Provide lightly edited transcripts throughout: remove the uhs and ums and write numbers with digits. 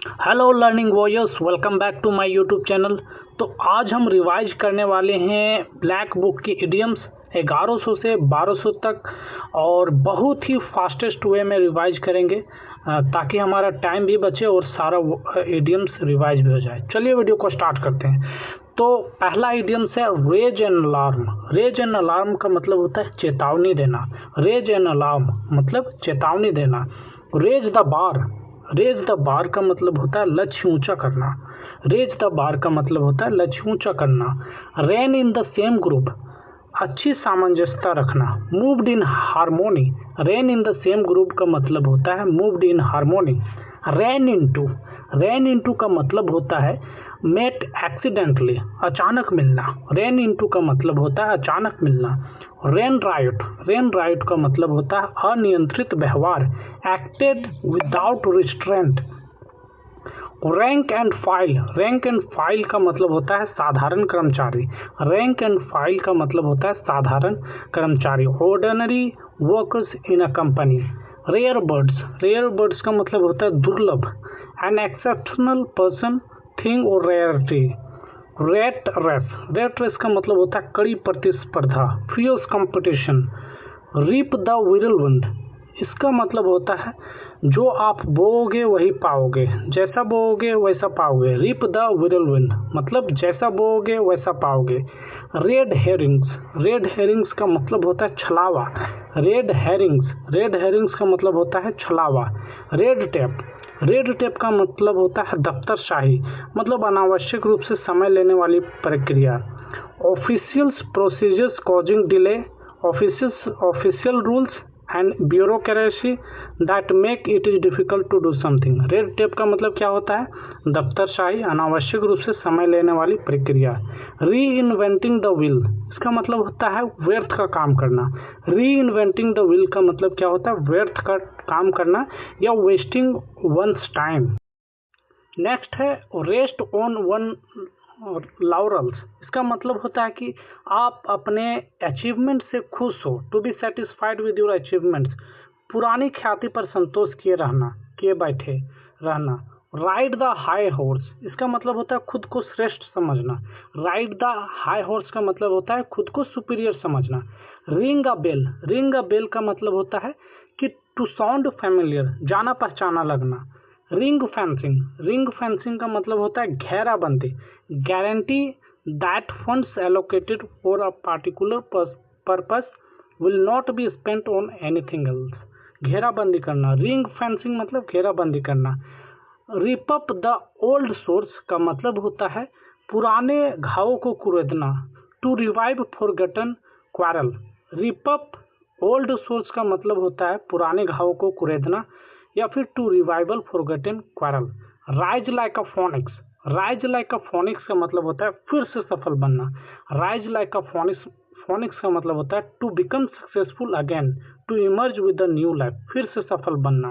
Hello learning warriors, welcome back to my YouTube channel. तो आज हम रिवाइज करने वाले हैं ब्लैक बुक की इडियम्स 1100 से 1200 तक, और बहुत ही फास्टेस्ट वे में रिवाइज करेंगे ताकि हमारा टाइम भी बचे और सारा इडियम्स रिवाइज भी हो जाए। चलिए वीडियो को स्टार्ट करते हैं। तो पहला इडियम्स है raise and alarm. Raise and alarm का मतलब होता है चेतावनी देना। रेज एंड अलार्म मतलब चेतावनी देना। Raise the bar. Raise the bar का मतलब होता है लक्ष्य ऊंचा करना। रेज द बार का मतलब होता है लक्ष्य ऊंचा करना। Rain in the same group, अच्छी सामंजस्यता रखना। Moved in harmony. Rain in the same group का मतलब होता है moved in harmony. Ran into. Ran into का मतलब होता है मेट एक्सीडेंटली, अचानक मिलना। रैन इनटू का मतलब होता है अचानक मिलना। Rain right. रेन राइट का मतलब होता है अनियंत्रित व्यवहार, acted without restraint. Rank and file. Rank and file का मतलब होता है साधारण कर्मचारी। रैंक एंड फाइल का मतलब होता है साधारण कर्मचारी। Ordinary workers in a company. Rare birds. Rare birds का मतलब होता है दुर्लभ। एन एक्सेप्शनल पर्सन, थिंग और rarity. Rat race. Rat race का मतलब होता है कड़ी प्रतिस्पर्धा, fierce competition. Reap the whirlwind, इसका मतलब होता है जो आप बोओगे वही पाओगे, जैसा बोओगे वैसा पाओगे। रीप द विरलविंड मतलब जैसा बोओगे वैसा पाओगे। Red Hering's. रेड हेरिंग्स का मतलब होता है छलावा। Red Hering's. रेड हेरिंग्स का मतलब होता है छलावा। Red tape. रेड टेप का मतलब होता है दफ्तरशाही, मतलब अनावश्यक रूप से समय लेने वाली प्रक्रिया। Officials procedures causing delay. Official rules and bureaucracy that make it is difficult to do something. Red tape का मतलब क्या होता है? दफ्तरशाही, अनावश्यक रूप से समय लेने वाली प्रक्रिया। री इन्वेंटिंग द व्हील, इसका मतलब होता है व्यर्थ का काम करना। री इन्वेंटिंग द व्हील का मतलब क्या होता है? व्यर्थ का काम करना या वेस्टिंग वंस टाइम। नेक्स्ट है रेस्ट ऑन वन लॉरल्स। इसका मतलब होता है कि आप अपने अचीवमेंट से खुश हो। To be satisfied with your achievements, पुरानी ख्याति पर संतोष किए बैठे रहना। राइड द हाई हॉर्स, इसका मतलब होता है खुद को श्रेष्ठ समझना। राइड द हाई हॉर्स का मतलब होता है खुद को सुपीरियर समझना। रिंग अ बेल। रिंग अ बेल का मतलब होता है कि टू साउंड फैमिलियर, जाना पहचाना लगना। Ring fencing. रिंग फेंसिंग का मतलब होता है घेराबंदी, guarantee that funds allocated for a particular purpose will not be spent on anything else. घेराबंदी करना। रिंग फेंसिंग मतलब घेराबंदी करना। Rip up the old sores का मतलब होता है पुराने घावों को कुरेदना। To revive forgotten quarrel. Rip up old sores का मतलब होता है पुराने घावों को कुरेदना या फिर to revival forgotten quarrel. Rise like a phoenix. Rise like a phoenix का मतलब होता है फिर से सफल बनना। Rise like a phoenix. Phoenix का मतलब होता है to become successful again, to emerge with a new life, फिर से सफल बनना।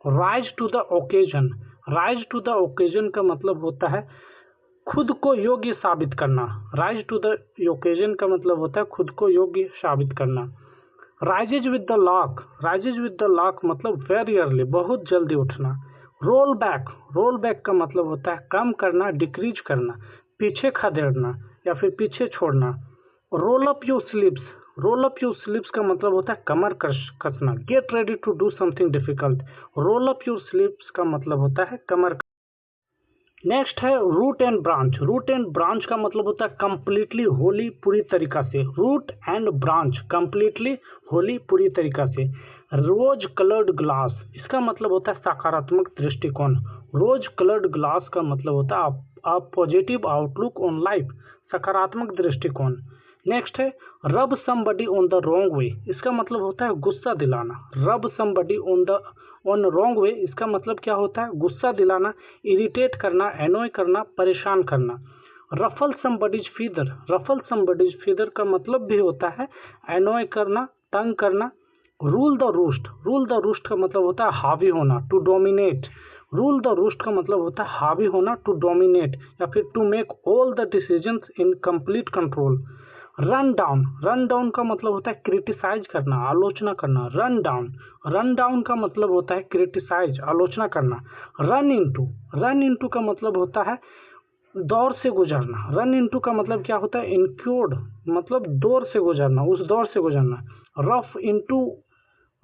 Rise to the occasion. Rise to the occasion का मतलब होता है खुद को योग्य साबित करना। राइज टू द ओकेजन का मतलब होता है खुद को योग्य साबित करना। Rises with the lock. Rises with the lock मतलब वेरी अर्ली, बहुत जल्दी उठना। Roll back. रोल बैक का मतलब होता है कम करना, डिक्रीज करना, पीछे खदेड़ना या फिर पीछे छोड़ना। Roll up your sleeves. Roll up your sleeves का मतलब होता है कमर कसना। Get ready to do something difficult. Roll up your sleeves का मतलब होता है कमर। नेक्स्ट है root and branch. Root and branch का मतलब होता है कंप्लीटली होली, पूरी तरीका से। Root and branch completely wholly, पूरी तरीका से। रोज कलर्ड ग्लास, इसका मतलब होता है सकारात्मक दृष्टिकोण। रोज कलर्ड ग्लास का मतलब होता है पॉजिटिव आउटलुक ऑन लाइफ, सकारात्मक दृष्टिकोण। नेक्स्ट है रब somebody on the wrong way, इसका मतलब होता है गुस्सा दिलाना। रब समबडी ऑन रॉन्ग वे, इसका मतलब क्या होता है? गुस्सा दिलाना, इरिटेट करना, एनॉय करना, परेशान करना। Ruffle somebody's feather. Ruffle somebody's feather का मतलब भी होता है एनॉय करना, तंग करना। Rule the roost. Rule the roost का मतलब होता है हावी होना, to dominate. Rule the roost का मतलब होता है हावी होना, टू डोमिनेट या फिर to make all the decisions in complete control. Run down का मतलब होता है क्रिटिसाइज करना, आलोचना करना। रन डाउन का मतलब होता है क्रिटिसाइज, आलोचना करना। रन इनटू का मतलब होता है दौर से गुजरना। रन इनटू का मतलब क्या होता है? इंक्योर्ड, मतलब दौर से गुजरना, उस दौर से गुजरना।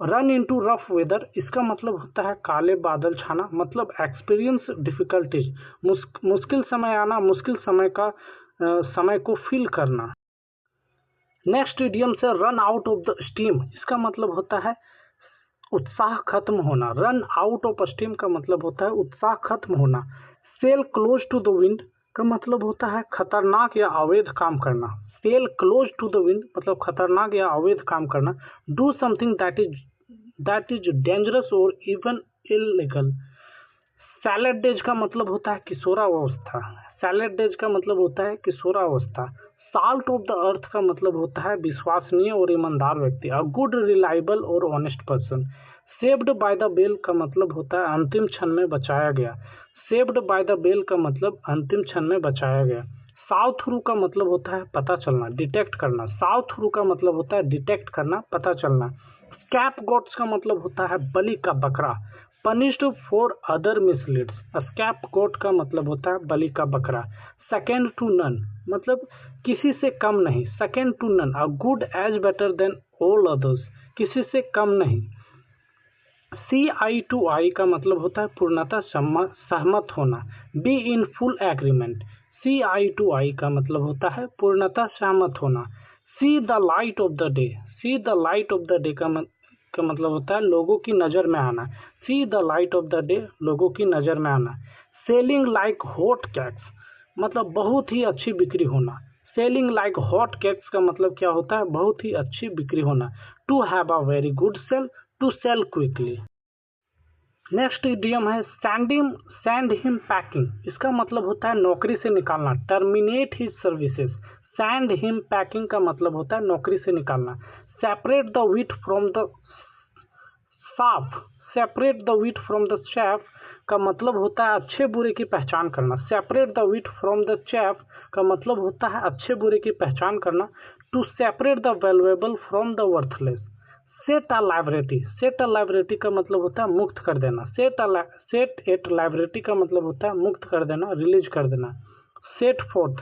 रन इनटू रफ वेदर, इसका मतलब होता है काले बादल छाना, मतलब एक्सपीरियंस डिफिकल्टीज, मुश्किल समय आना, मुश्किल समय को फील करना। नेक्स्ट इडियम से run out of the steam, इसका मतलब होता है उत्साह खत्म होना। रन आउट ऑफ स्टीम का मतलब होता है उत्साह खत्म होना। Sail close to the wind का मतलब होता है खतरनाक या अवैध काम करना। Sail close to the wind मतलब खतरनाक या अवैध काम करना। Do something that is dangerous और इवन इलीगल। सैलेड डेज का मतलब होता है किशोरावस्था। सैलेड डेज का मतलब होता है किशोरावस्था। साल्ट ऑफ द अर्थ का मतलब होता है विश्वसनीय और ईमानदार व्यक्ति, अ गुड रिलायबल और honest person. Saved by the bell का मतलब होता है अंतिम क्षण में बचाया गया। सेव्ड बाय द बेल का मतलब अंतिम क्षण में बचाया गया। साउ थ्रू का मतलब होता है पता चलना, डिटेक्ट करना। साउ थ्रू का मतलब होता है डिटेक्ट करना, पता चलना। स्कैप गोट्स का मतलब होता है बलि का बकरा। पनिश्ड फॉर अदर मिसलीड्स, स्कैप गोट का मतलब होता है बलि का बकरा। सेकेंड टू नन मतलब किसी से कम नहीं। Second to none, a good as better than all others, किसी से कम नहीं। CI2I का मतलब होता है पूर्णतः सहमत होना। Be in full agreement. CI2I का मतलब होता है पूर्णतः सहमत होना। See the light of the day. See the light of the day का मतलब होता है लोगों की नज़र में आना। See the light of the day, लोगों की नज़र में आना। सेलिंग लाइक हॉट कैक्स मतलब बहुत ही अच्छी बिक्री होना। सेलिंग लाइक हॉट केक्स का मतलब क्या होता है? बहुत ही अच्छी बिक्री होना। To have a very good sale, to sell quickly. Next idiom है सेंड हिम पैकिंग, इसका मतलब होता है नौकरी से निकालना, terminate his services. Send him packing का मतलब होता है नौकरी से निकालना। Separate the wheat from the chaff, separate the wheat from the chaff का मतलब होता है अच्छे बुरे की पहचान करना। Separate the wheat from the chaff का मतलब होता है अच्छे बुरे की पहचान करना। To separate the valuable from the worthless. Set a liberty, set a liberty का मतलब होता है मुक्त कर देना। सेट एट लाइब्रेटी का मतलब होता है मुक्त कर देना, रिलीज कर देना। सेट फोर्थ,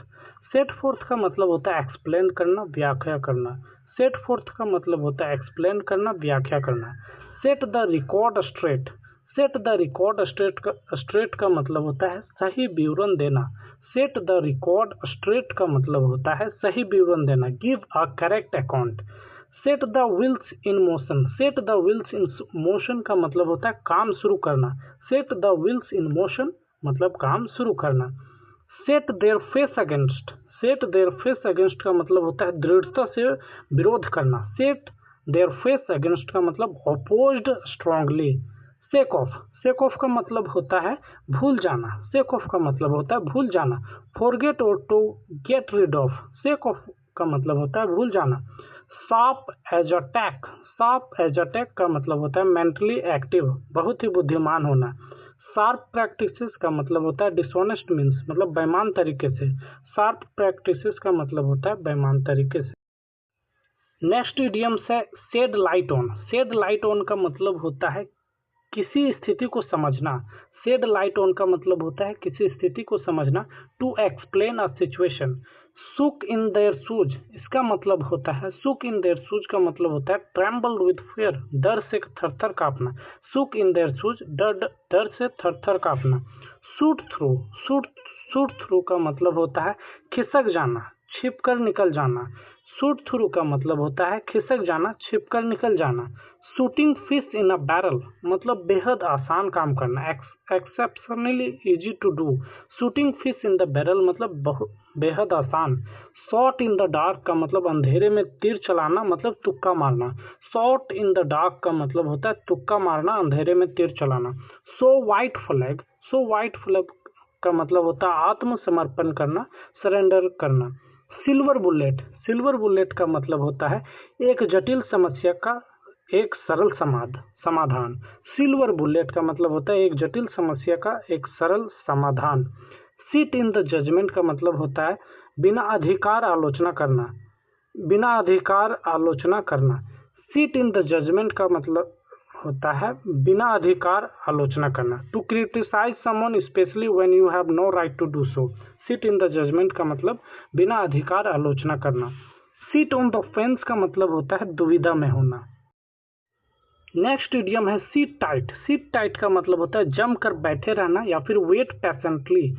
सेट फोर्थ का मतलब होता है एक्सप्लेन करना, व्याख्या करना। सेट फोर्थ का मतलब होता है एक्सप्लेन करना, व्याख्या करना। Set the record straight, set the record straight का मतलब होता है सही विवरण देना। सेट द रिकॉर्ड स्ट्रेट का मतलब होता है सही विवरण देना, give a correct account. Set the wheels in motion, set the wheels in motion का मतलब होता है काम शुरू करना। Set the wheels in motion मतलब काम शुरू करना। Set their face against, set their face against का मतलब होता है दृढ़ता से विरोध करना। सेट देयर फेस अगेंस्ट का मतलब opposed strongly. Sake of, shake off का मतलब होता है भूल जाना। सेक ऑफ का मतलब होता है भूल जाना। फॉरगेट और to get rid of, shake off का मतलब होता है भूल जाना। Sharp as a tack, sharp as a tack का मतलब होता है मेंटली एक्टिव, बहुत ही बुद्धिमान होना। शार्प प्रैक्टिसेस का मतलब होता है डिसऑनेस्ट मीन्स मतलब बेईमान तरीके से। शार्प प्रैक्टिसेस का मतलब होता है बेईमान तरीके से। नेक्स्ट इडियम्स है shed light on. Shed light on का मतलब होता है किसी स्थिति को समझना। शेड लाइट ऑन का मतलब होता है किसी स्थिति को समझना। To explain a situation. Suck in there shoes, इसका मतलब होता है सुक इन देयर शूज का मतलब होता है ट्रेम्बल विद फियर, डर से थर-थर कांपना। सुक इन देयर शूज, डर से थर-थर कांपना। शूट थ्रू, शूट थ्रू का मतलब होता है खिसक जाना, छिपकर निकल जाना। शूट थ्रू का मतलब होता है खिसक जाना, छिपकर निकल जाना। Shooting fish in a barrel मतलब बेहद आसान काम करना, exceptionally easy to do. Shooting fish in the barrel मतलब बेहद आसान। शॉट इन द डार्क का मतलब अंधेरे में तीर चलाना, मतलब तुक्का मारना। शॉट इन द डार्क का मतलब होता है तुक्का मारना, अंधेरे में तीर चलाना। So white flag, so white flag का मतलब होता है आत्मसमर्पण करना, सरेंडर करना। सिल्वर बुलेट, सिल्वर बुलेट का मतलब होता है एक जटिल समस्या का एक सरल समाधान। सिल्वर बुलेट का मतलब होता है एक जटिल समस्या का एक सरल समाधान। सिट इन द जजमेंट का मतलब होता है बिना अधिकार आलोचना करना। बिना अधिकार आलोचना करना। सिट इन द जजमेंट का मतलब होता है बिना अधिकार आलोचना करना। To criticise someone specially when you have no right to do so. Sit in the judgement का मतलब बिना अधिकार आलोचना करना। सिट ऑन द फेंस का मतलब होता है दुविधा में होना। नेक्स्ट इडियम है सीट टाइट। सीट टाइट का मतलब होता है जम कर बैठे रहना या फिर वेट पैसेंटली।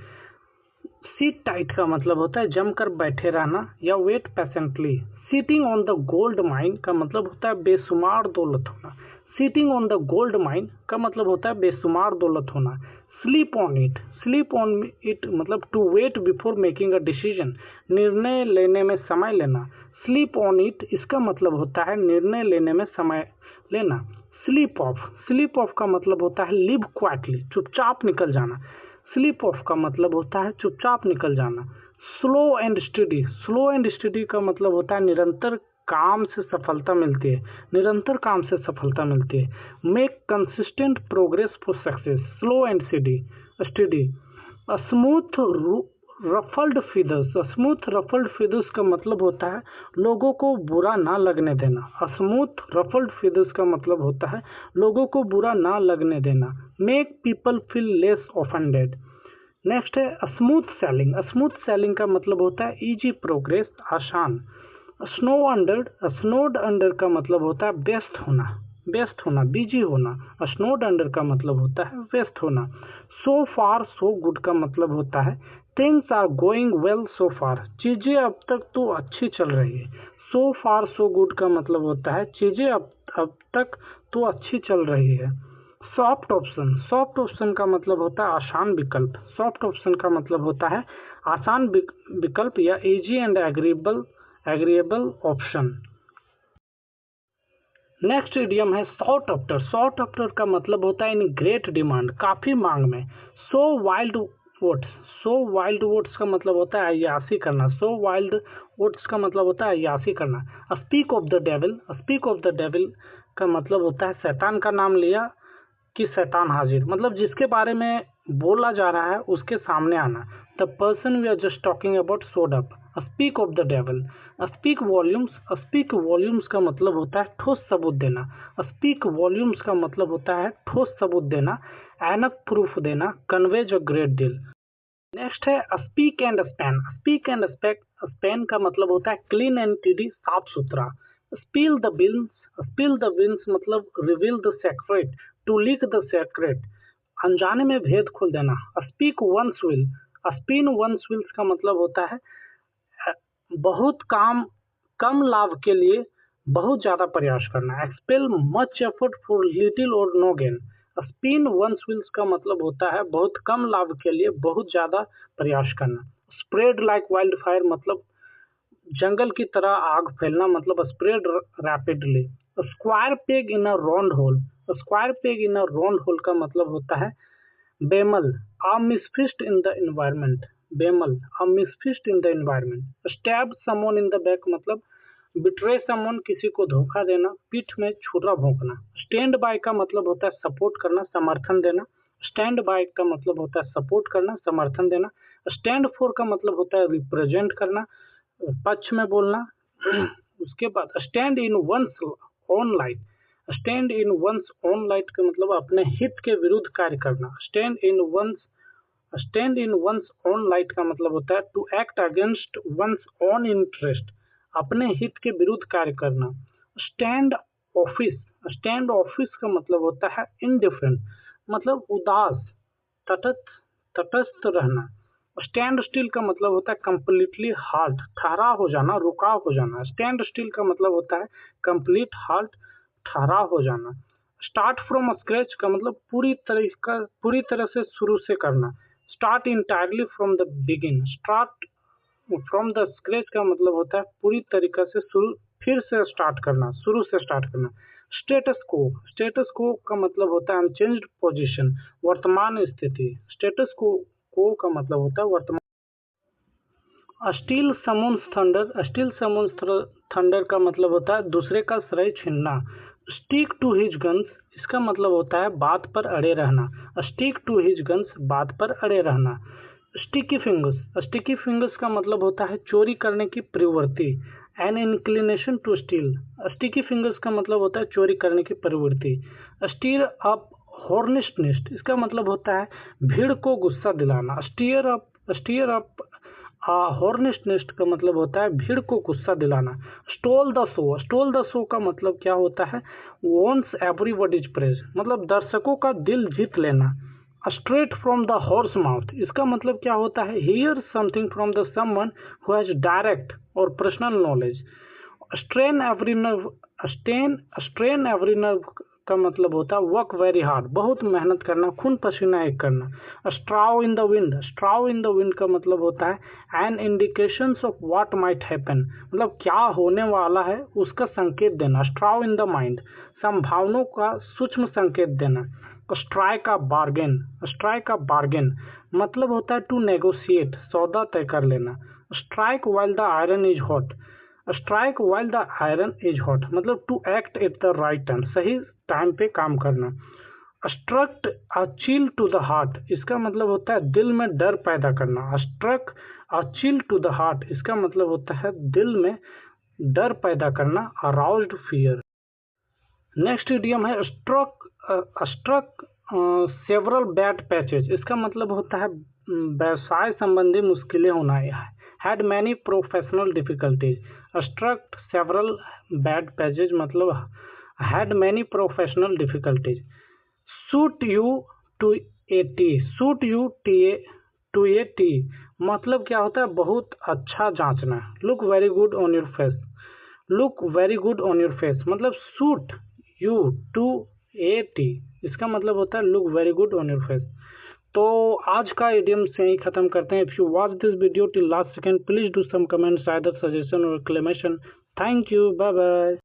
सीट टाइट का मतलब होता है जम कर बैठे रहना या wait patiently. Sitting on the gold mine का मतलब होता है बेशुमार दौलत होना। Sitting on the gold mine का मतलब होता है बेशुमार दौलत होना। Sleep on it. Sleep on it मतलब to wait before making a decision, निर्णय लेने में समय लेना। स्लीप ऑन इट इसका मतलब होता है निर्णय लेने में समय लेना। Sleep of. स्लीप ऑफ का मतलब होता है लिव क्वाइटली, चुपचाप निकल जाना। स्लीप ऑफ का मतलब होता है चुपचाप निकल जाना। Slow and study. Slow and study का मतलब होता है निरंतर काम से सफलता मिलती है, निरंतर काम से सफलता मिलती है। Make consistent progress for success. Slow and study. Smooth ruffled feathers. Smooth ruffled feathers का मतलब होता है लोगों को बुरा ना लगने देना। स्मूथ रफल्ड फिदर्स का मतलब होता है लोगों को बुरा ना लगने देना। Make people feel less offended. Next है स्मूथ सेलिंग। स्मूथ सेलिंग का मतलब होता है इजी प्रोग्रेस, आसान। Snow under. स्नोड अंडर का मतलब होता है व्यस्त होना, व्यस्त होना, बिजी होना। स्नोड अंडर का मतलब होता है व्यस्त होना। सो फार सो गुड का मतलब होता है things are going well so far, चीजें अब तक तो अच्छी चल रही है। सो फार सो गुड का मतलब होता है चीजें अब तक तो अच्छी चल रही है। Soft option. सॉफ्ट ऑप्शन का मतलब होता है आसान विकल्प। सॉफ्ट ऑप्शन का मतलब होता है आसान विकल्प या easy and agreeable option. Next idiom है सॉट आफ्टर। सॉट आफ्टर का मतलब होता है इन ग्रेट डिमांड, काफी मांग में। सो वाइल्ड वोट्स। सो वाइल्ड वोट्स का मतलब होता है अय्यासी करना। सो वाइल्ड वोट्स का मतलब होता है अय्यासी करना। Speak of the devil. Speak of the devil का मतलब होता है शैतान का नाम लिया कि शैतान हाजिर, मतलब जिसके बारे में बोला जा रहा है उसके सामने आना। The person we are just talking about showed up. Speak of the devil. Speak volumes. Speak volumes का मतलब होता है ठोस सबूत देना। स्पीक वॉल्यूम्स का मतलब होता है ठोस सबूत देना, एनक प्रूफ देना, conveys a great deal. Next है spick and span. Spick and span का मतलब होता है क्लीन एंड टीडी, साफ सुथरा। Spill the beans. Spill the beans मतलब reveal the secret, to leak the secret, अनजाने में भेद खोल देना। Spin one's wheels. Spin one's wheels का मतलब होता है बहुत काम कम लाभ के लिए बहुत ज्यादा प्रयास करना। Expend much effort for little और no gain. Spin one's wheels का मतलब होता है बहुत कम लाभ के लिए बहुत ज्यादा प्रयास करना। स्प्रेड लाइक वाइल्ड फायर मतलब जंगल की तरह आग फैलना, मतलब स्प्रेड रैपिडली। स्क्वायर पेग इन अ राउंड होल। स्क्वायर पेग इन अ राउंड होल का मतलब होता है BEML, a misfit in the environment। BEML, a misfit in the environment। stab someone in the back मतलब बिट्रे समवन किसी को धोखा देना, पीठ में छुरा भोंकना। स्टैंड बाय का मतलब होता है सपोर्ट करना, समर्थन देना। स्टैंड बाय का मतलब होता है सपोर्ट करना, समर्थन देना। स्टैंड फॉर का मतलब होता है रिप्रेजेंट करना, पक्ष में बोलना। उसके बाद stand in one's own light. Stand in one's own light का मतलब अपने हित के विरुद्ध कार्य करना। Stand in one's own light का मतलब होता है to act against one's own interest, अपने हित के विरुद्ध कार्य करना। Stand office. स्टैंड ऑफिस का मतलब होता है इनडिफरेंट, मतलब उदास, तटस्थ रहना। स्टैंड स्टिल का मतलब होता है कंप्लीटली हाल्ट, ठहराव हो जाना, रुकाव हो जाना। स्टैंड स्टिल का मतलब होता है कंप्लीट हाल्ट, ठहराव हो जाना। स्टार्ट फ्रॉम स्क्रैच का मतलब पूरी तरह से शुरू से करना। Start entirely from the begin. Start from the scratch का मतलब होता है पूरी तरीके से शुरू, फिर से स्टार्ट करना, शुरू से स्टार्ट करना। स्टेटस को। स्टेटस को का मतलब होता है अनचेंज्ड पोजीशन, वर्तमान स्थिति। स्टेटस को का मतलब होता है वर्तमान। Steel summons thunder. Steel summons thunder का मतलब होता है दूसरे का श्रेय छीनना। स्टिक टू हिज गन्स, इसका मतलब होता है बात पर अड़े रहना। स्टिक टू हिज गन्स, बात पर अड़े रहना। Sticky fingers. स्टिकी फिंगर्स का मतलब होता है चोरी करने की प्रवृत्ति, an inclination to steal, sticky fingers का मतलब होता है चोरी करने की प्रवृत्ति। स्टीर अप हॉर्नेस्ट नेस्ट, इसका मतलब होता है भीड़ को गुस्सा दिलाना। स्टीयर अप हॉर्नेस्ट नेस्ट का मतलब होता है भीड़ को गुस्सा दिलाना। स्टोल द शो का मतलब क्या होता है, वॉन्ट्स एवरीबॉडीज प्रेज, मतलब दर्शकों का दिल जीत लेना। Straight from the horse mouth, इसका मतलब क्या होता है, hear something from the someone who has direct और personal knowledge. Strain every nerve का मतलब होता है वर्क वेरी हार्ड, बहुत मेहनत करना, खून पसीना एक करना। स्ट्राउ इन द विंड का मतलब होता है an indications of what might happen, मतलब क्या होने वाला है उसका संकेत देना। स्ट्राउ इन द माइंड, संभावनाओं का सूक्ष्म संकेत देना। स्ट्राइक अ बार्गेन मतलब होता है टू नेगोशिएट, सौदा तय कर लेना। Strike while the iron is hot मतलब to act at the right time, सही टाइम पे काम करना। Struck a chill to the heart, इसका मतलब होता है दिल में डर पैदा करना। Struck a chill to the heart, इसका मतलब होता है दिल में डर पैदा करना, अराउज्ड फियर। नेक्स्ट इडियम है स्ट्रक सेवरल बैड पैचेज, इसका मतलब होता है व्यवसाय संबंधी मुश्किलें होना। Had many professional difficulties, struck several bad patches मतलब had many professional difficulties. Suit you to to a T मतलब क्या होता है, बहुत अच्छा जांचना। Look very good on your face मतलब suit you to a T, इसका मतलब होता है look very good on your face. तो आज का इडियम से ही खत्म करते हैं। If you watch this video till last second, please do some comments, either suggestion और exclamation. Thank you, bye bye.